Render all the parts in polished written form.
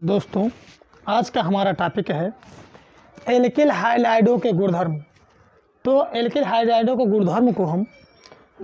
दोस्तों, आज का हमारा टॉपिक है एल्किल हाइलाइडों के गुणधर्म। तो एल्किल हाइलाइडों के गुणधर्म को हम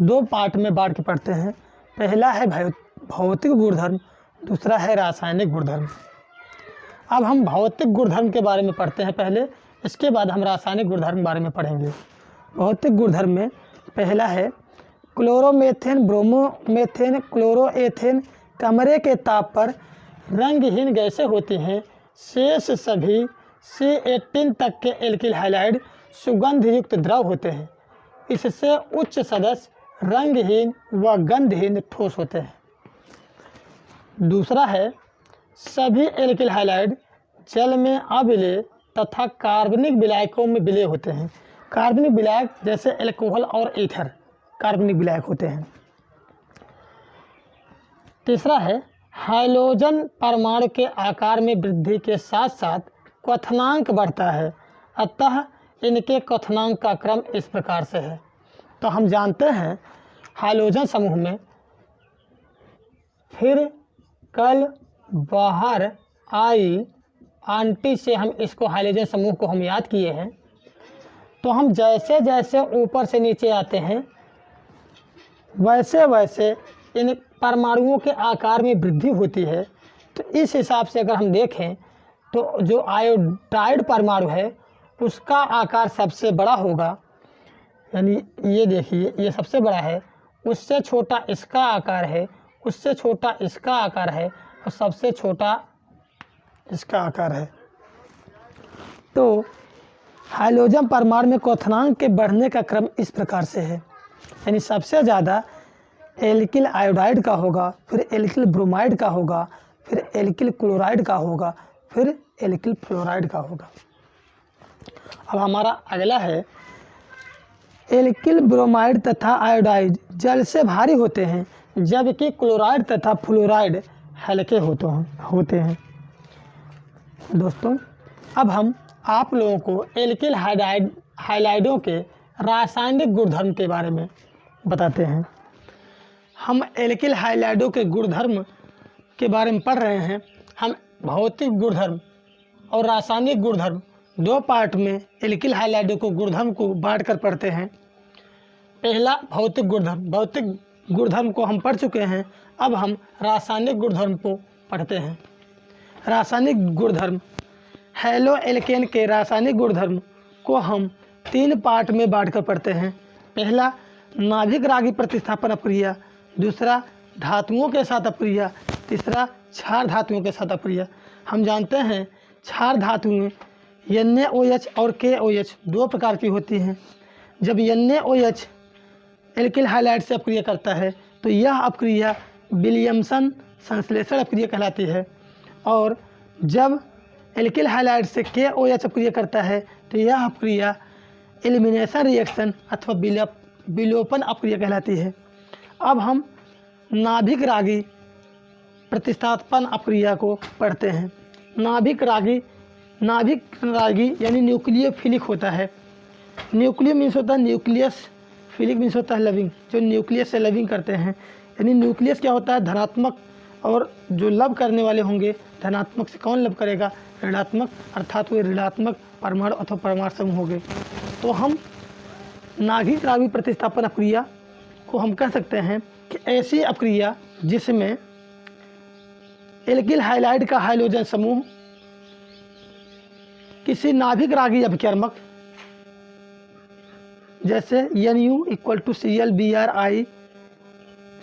दो पार्ट में बांट के पढ़ते हैं। पहला है भौतिक गुणधर्म, दूसरा है रासायनिक गुणधर्म। अब हम भौतिक गुणधर्म के बारे में पढ़ते हैं पहले, इसके बाद हम रासायनिक गुणधर्म के बारे में पढ़ेंगे। भौतिक गुणधर्म में पहला है क्लोरोमेथेन, ब्रोमोमेथेन, क्लोरोएथेन कमरे के ताप पर रंगहीन गैसें होती हैं। शेष सभी C18 तक के एल्किल हाइलाइड सुगंध युक्त द्रव होते हैं। इससे उच्च सदस्य रंगहीन व गंधहीन ठोस होते हैं। दूसरा है सभी एल्किल हाइलाइड जल में अविलेय तथा कार्बनिक विलायकों में विलेय होते हैं। कार्बनिक विलायक जैसे अल्कोहल और ईथर कार्बनिक विलायक होते हैं। तीसरा है हाइड्रोजन परमाणु के आकार में वृद्धि के साथ साथ क्वथनांक बढ़ता है, अतः इनके क्वथनांक का क्रम इस प्रकार से है। तो हम जानते हैं हाइड्रोजन समूह में फिर कल बाहर आई आंटी से हम इसको हाइड्रोजन समूह को हम याद किए हैं। तो हम जैसे जैसे ऊपर से नीचे आते हैं वैसे वैसे इन परमाणुओं के आकार में वृद्धि होती है। तो इस हिसाब से अगर हम देखें तो जो आयोडाइड परमाणु है उसका आकार सबसे बड़ा होगा, यानी ये देखिए ये सबसे बड़ा है, उससे छोटा इसका आकार है, उससे छोटा इसका आकार है और सबसे छोटा इसका आकार है। तो हाइड्रोजन परमाणु में क्वथनांक के बढ़ने का क्रम इस प्रकार से है, यानी सबसे ज़्यादा एल्किल आयोडाइड का होगा, फिर एल्किल ब्रोमाइड का होगा, फिर एल्किल क्लोराइड का होगा, फिर एल्किल फ्लोराइड का होगा। अब हमारा अगला है एल्किल ब्रोमाइड तथा आयोडाइड जल से भारी होते हैं, जबकि क्लोराइड तथा फ्लोराइड हल्के होते हैं। दोस्तों, अब हम आप लोगों को एल्किल हाइलाइडों के रासायनिक गुणधर्म के बारे में बताते हैं। हम एल्किल हाइलाइडों के गुणधर्म के बारे में पढ़ रहे हैं। हम भौतिक गुणधर्म और रासायनिक गुणधर्म दो पार्ट में एल्किल हाइलाइडों को गुणधर्म को बांट कर पढ़ते हैं। पहला भौतिक गुणधर्म, भौतिक गुणधर्म को हम पढ़ चुके हैं। अब हम रासायनिक गुणधर्म को पढ़ते हैं। रासायनिक गुणधर्म, हैलो एल्केन के रासायनिक गुणधर्म को हम तीन पार्ट में बांट कर पढ़ते हैं। पहला नाभिक रागी प्रतिस्थापन अपक्रिया, दूसरा धातुओं के साथ अपक्रिया, तीसरा क्षार धातुओं के साथ अपक्रिया। हम जानते हैं क्षार धातुएं NaOH और KOH दो प्रकार की होती हैं। जब NaOH एल्किल हाइलाइड से अपक्रिया करता है तो यह अपक्रिया विलियमसन संश्लेषण अपक्रिया कहलाती है, और जब एल्किल हाइलाइड से KOH अपक्रिया करता है तो यह अपक्रिया एलिमिनेशन रिएक्शन अथवा विलोपन अपक्रिया कहलाती है। अब हम नाभिक रागी प्रतिस्थापन अपक्रिया को पढ़ते हैं। नाभिक रागी यानी न्यूक्लियोफिलिक होता है। न्यूक्लियो मीन्स होता है न्यूक्लियस, फिलिक मीन्स होता है लविंग, जो न्यूक्लियस से लविंग करते हैं। यानी न्यूक्लियस क्या होता है, धनात्मक, और जो लव करने वाले होंगे धनात्मक से कौन लव करेगा, ऋणात्मक, अर्थात वे ऋणात्मक परमाणु अथवा परमाणु समूह होंगे। तो हम नाभिक रागी प्रतिस्थापन अपक्रिया को हम कह सकते हैं कि ऐसी अपक्रिया जिसमें एल्किल हाइलाइड का हाइड्रोजन समूह किसी नाभिक रागी अभिकर्मक जैसे Nu = Cl Br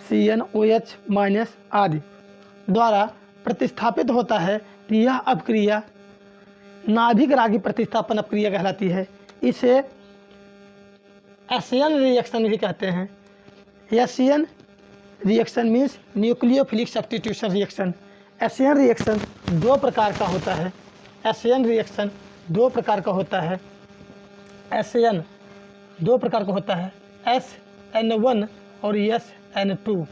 CnOH- आदि द्वारा प्रतिस्थापित होता है। तो यह अपक्रिया नाभिक रागी प्रतिस्थापन अपक्रिया कहलाती है। इसे एशियन रिएक्शन भी कहते हैं। Asian reaction means nucleophilic substitution reaction. Asian reaction दो प्रकार का होता है। एशियन रिएक्शन दो प्रकार का होता है। एशियन दो प्रकार का होता है, SN1 और SN2।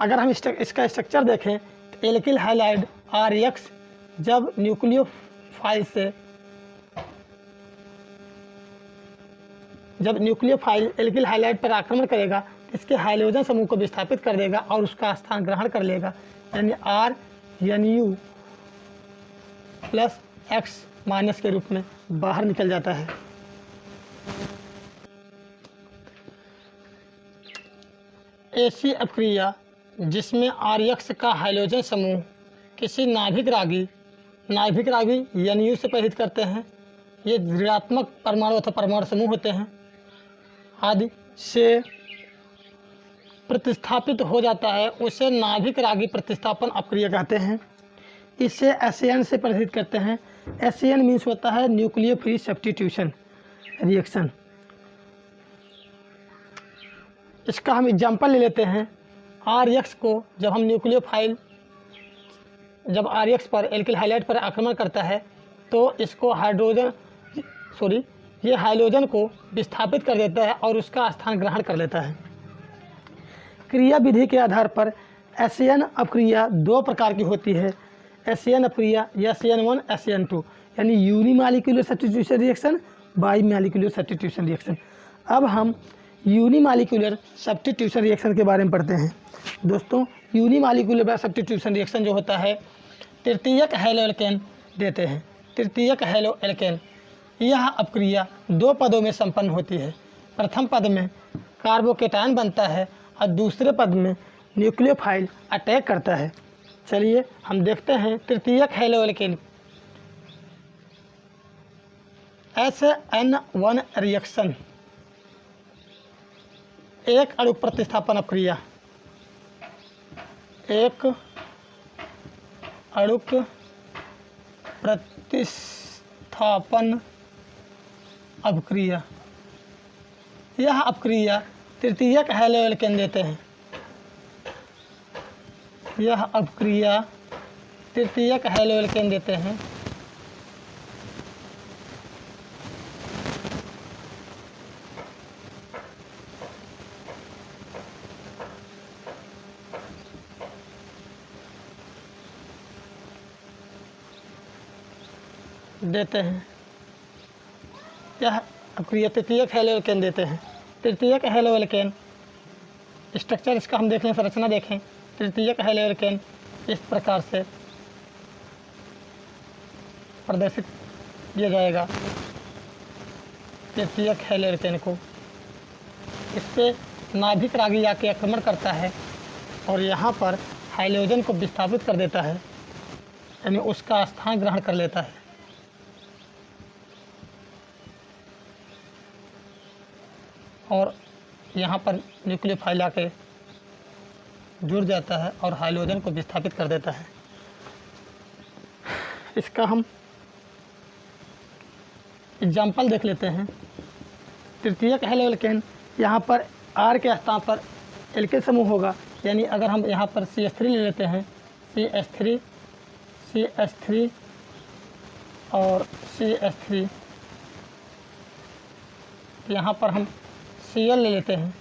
अगर हम इसका स्ट्रक्चर देखें तो एल्किल हाइलाइड RX जब न्यूक्लियोफाइल एल्किल हाइलाइड पर आक्रमण करेगा तो इसके हाइड्रोजन समूह को विस्थापित कर देगा और उसका स्थान ग्रहण कर लेगा, यानी NU प्लस X माइनस के रूप में बाहर निकल जाता है। ऐसी अपक्रिया जिसमें RX का हाइड्रोजन समूह किसी नाभिक रागी NU से प्रेरित करते हैं, ये ऋणात्मक परमाणु अथवा परमाणु समूह होते हैं, आदि से प्रतिस्थापित हो जाता है, उसे नाभिक रागी प्रतिस्थापन अपक्रिया कहते हैं। इसे SAN से प्रेरित करते हैं। SAN मीन्स होता है न्यूक्लियोफिलिक सब्स्टिट्यूशन रिएक्शन। इसका हम एग्जाम्पल ले लेते हैं। RX को जब हम जब RX पर एल्किल हाइलाइट पर आक्रमण करता है तो इसको ये हाइड्रोजन को विस्थापित कर देता है और उसका स्थान ग्रहण कर लेता है। क्रिया विधि के आधार पर SAN अपक्रिया दो प्रकार की होती है। SAN अपक्रिया या SAN1 SAN2 यानी unimolecular substitution reaction, by molecular substitution reaction. अब हम यूनिमॉलिक्यूलर सब्स्टिट्यूशन रिएक्शन के बारे में पढ़ते हैं। दोस्तों, यूनिमॉलिक्यूलर सब्स्टिट्यूशन रिएक्शन जो होता है, तृतीयक हैलोएल्केन देते हैं। तृतीयक हैलोएल्केन यह अपक्रिया दो पदों में संपन्न होती है। प्रथम पद में कार्बोकेटायन बनता है और दूसरे पद में न्यूक्लियोफाइल अटैक करता है। चलिए हम देखते हैं तृतीयक हैलोएल्केन SN1 रिएक्शन, एक अणु प्रतिस्थापन अपक्रिया। एक अणु प्रतिस्थापन अपक्रिया। यह अपक्रिया तृतीयक हैलोएल्केन देते हैं। यह अपक्रिया तृतीयक हैलोएल्केन देते हैं। यह अपक्रिया तृतीयक हैलोएल्केन देते हैं। तृतीयक हैलोएल्केन स्ट्रक्चर इसका हम देख लें, संरचना देखें। तृतीयक हैलोएल्केन इस प्रकार से प्रदर्शित किया जाएगा। तृतीयक हैलोएल्केन को इससे नाभिक रागी आके आक्रमण करता है और यहाँ पर हाइड्रोजन को विस्थापित कर देता है, यानी उसका स्थान ग्रहण कर लेता है। और यहाँ पर न्यूक्लियोफाइल आके जुड़ जाता है और हाइड्रोजन को विस्थापित कर देता है। इसका हम एग्जाम्पल देख लेते हैं। तृतीयक हैलोएल्केन, यहाँ पर R के स्थान पर एल्किल समूह होगा, यानी अगर हम यहाँ पर CH3 ले लेते हैं, CH3 और CH3, यहाँ पर हम Cl ले लेते हैं।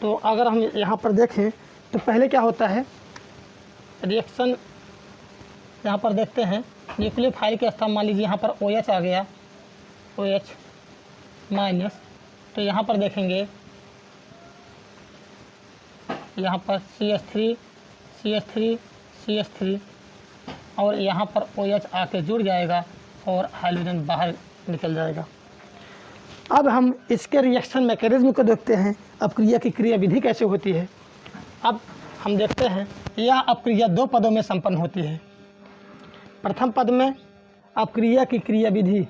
तो अगर हम यहाँ पर देखें तो पहले क्या होता है, रिएक्शन यहाँ पर देखते हैं। न्यूक्लियोफाइल के स्थान मान लीजिए यहाँ पर OH आ गया, OH माइनस, तो यहाँ पर देखेंगे यहाँ पर CH3 और यहाँ पर OH आके जुड़ जाएगा और हाइड्रोजन बाहर निकल जाएगा। अब हम इसके रिएक्शन मैकेनिज्म को देखते हैं, अपक्रिया की क्रिया विधि कैसे होती है। अब हम देखते हैं यह अपक्रिया दो पदों में संपन्न होती है। प्रथम पद में अपक्रिया की क्रिया विधि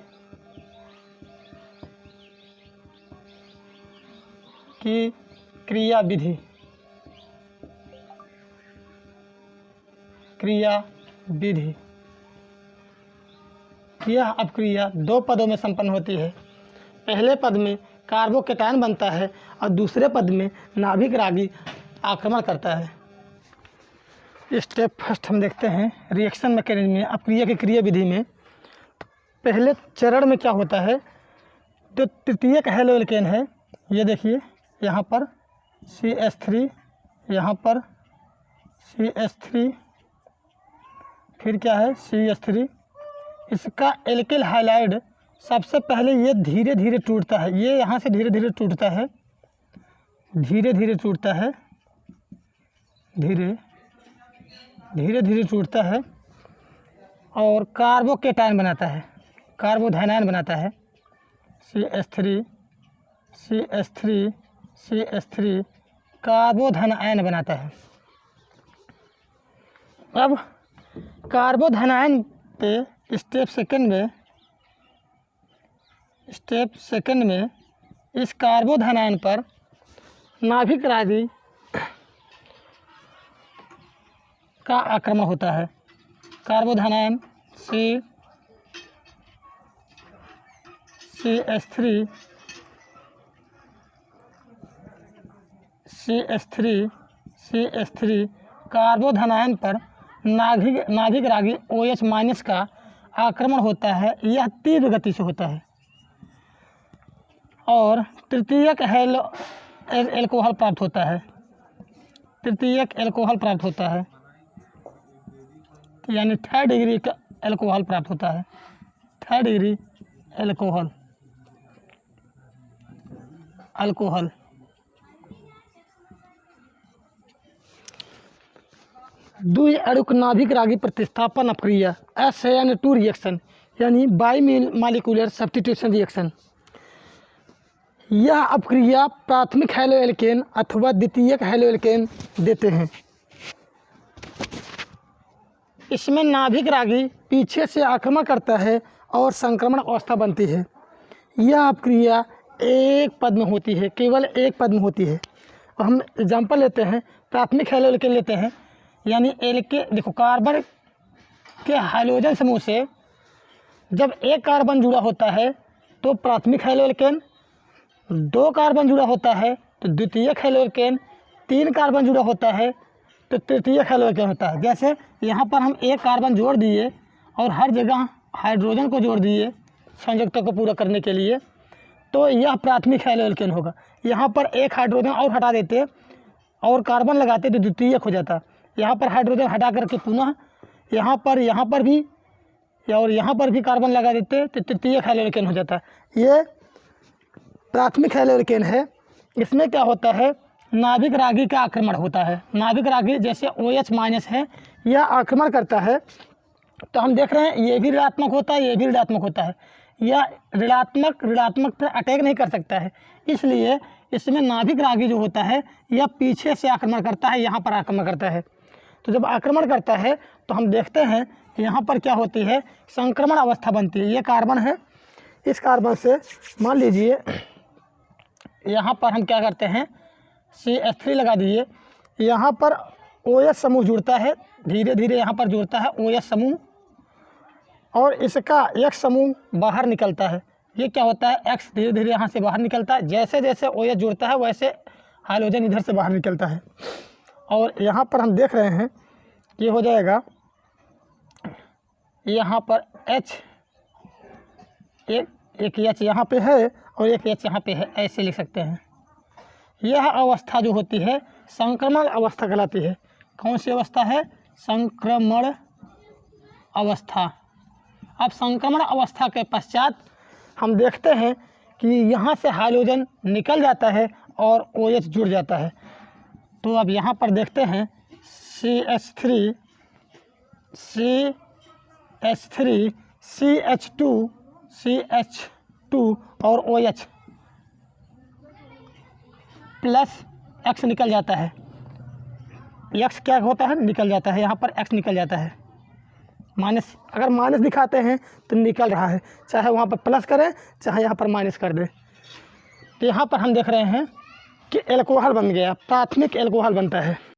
यह अपक्रिया दो पदों में संपन्न होती है। पहले पद में कार्बोकेटायन बनता है और दूसरे पद में नाभिक रागी आक्रमण करता है। स्टेप फर्स्ट हम देखते हैं रिएक्शन मैकेनिज्म में, अपक्रिया की क्रिया विधि में। पहले चरण में क्या होता है, जो तृतीयक हैलोएल्केन है, ये देखिए यहाँ पर CH3, यहाँ पर CH3, फिर क्या है CH3। इसका एल्किल हाइलाइड सबसे पहले ये धीरे धीरे टूटता है, ये यहाँ से धीरे धीरे टूटता है, धीरे धीरे धीरे टूटता है और कार्बोकेटायन बनाता है, कार्बोधनायन बनाता है। CH3 CH3 CH3 कार्बोधनायन बनाता है। अब कार्बोधनायन पे स्टेप सेकंड में इस कार्बोधनायन पर नाभिक राजी का आक्रमण होता है। कार्बोधनायन CH3 कार्बोधनायन पर नाभिक रागी OH- का आक्रमण होता है। यह तीव्र गति से होता है और तृतीयक एल्कोहल प्राप्त होता है। तृतीयक एल्कोहल प्राप्त होता है, यानी 3rd डिग्री का एल्कोहल प्राप्त होता है। 3rd degree alcohol. द्वि अणुक नाभिक रागी प्रतिस्थापन अपक्रिया SN2 रिएक्शन, यानी बाईमॉलिक्यूलर सब्स्टिट्यूशन रिएक्शन। यह अपक्रिया प्राथमिक हैलोएल्केन अथवा द्वितीयक हैलोएल्केन देते हैं। इसमें नाभिक रागी पीछे से आक्रमण करता है और संक्रमण अवस्था बनती है। यह अपक्रिया एक पद में होती है, केवल एक पद में होती है। और हम एग्जांपल लेते हैं, प्राथमिक हैलोएल्केन लेते हैं, यानी देखो कार्बन के हाइड्रोजन समूह से जब एक कार्बन जुड़ा होता है तो प्राथमिक हैलोएल्केन, 2 कार्बन जुड़ा होता है तो द्वितीयक हैलोएल्केन, 3 कार्बन जुड़ा होता है तो तृतीयक हैलोएल्केन होता है। जैसे यहाँ पर हम एक कार्बन जोड़ दिए और हर जगह हाइड्रोजन को जोड़ दिए संयुक्तता को पूरा करने के लिए, तो यह प्राथमिक हैलोएल्केन होगा। यहाँ पर एक हाइड्रोजन और हटा देते और कार्बन लगाते तो द्वितीयक हो जाता। यहाँ पर हाइड्रोजन हटा करके पुनः यहाँ पर भी और यहाँ पर भी कार्बन लगा देते तो तृतीयक हैलोएल्केन हो जाता। ये प्राथमिक हैलोएल्केन है। इसमें क्या होता है, नाभिक रागी का आक्रमण होता है। नाभिक रागी जैसे OH- है, यह आक्रमण करता है। तो हम देख रहे हैं ये भी ऋणात्मक होता है, ये भी ऋणात्मक होता है। यह ऋणात्मक पर अटैक नहीं कर सकता है, इसलिए इसमें नाभिक रागी जो होता है यह पीछे से आक्रमण करता है, यहाँ पर आक्रमण करता है। तो जब आक्रमण करता है तो हम देखते हैं यहाँ पर क्या होती है, संक्रमण अवस्था बनती है। ये कार्बन है, इस कार्बन से मान लीजिए यहाँ पर हम क्या करते हैं, CH3 लगा दिए। यहाँ पर OH समूह जुड़ता है, धीरे धीरे यहाँ पर जुड़ता है OH समूह और इसका X समूह बाहर निकलता है। ये क्या होता है, X धीरे धीरे यहाँ से बाहर निकलता है। जैसे जैसे OH जुड़ता है वैसे हाइड्रोजन इधर से बाहर निकलता है। और यहाँ पर हम देख रहे हैं कि हो जाएगा, यहाँ पर H एक H यहाँ पे है और एक H यहाँ पे है, ऐसे लिख सकते हैं। यह अवस्था जो होती है संक्रमण अवस्था कहलाती है। कौन सी अवस्था है, संक्रमण अवस्था। अब संक्रमण अवस्था के पश्चात हम देखते हैं कि यहाँ से हाइड्रोजन निकल जाता है और OH जुड़ जाता है। तो अब यहाँ पर देखते हैं CH3 CH2 और OH प्लस X निकल जाता है। X क्या होता है, निकल जाता है। यहाँ पर X निकल जाता है, माइनस। अगर माइनस दिखाते हैं तो निकल रहा है, चाहे वहाँ पर प्लस करें चाहे यहाँ पर माइनस कर दें। तो यहाँ पर हम देख रहे हैं कि एल्कोहल बन गया, प्राथमिक एल्कोहल बनता है।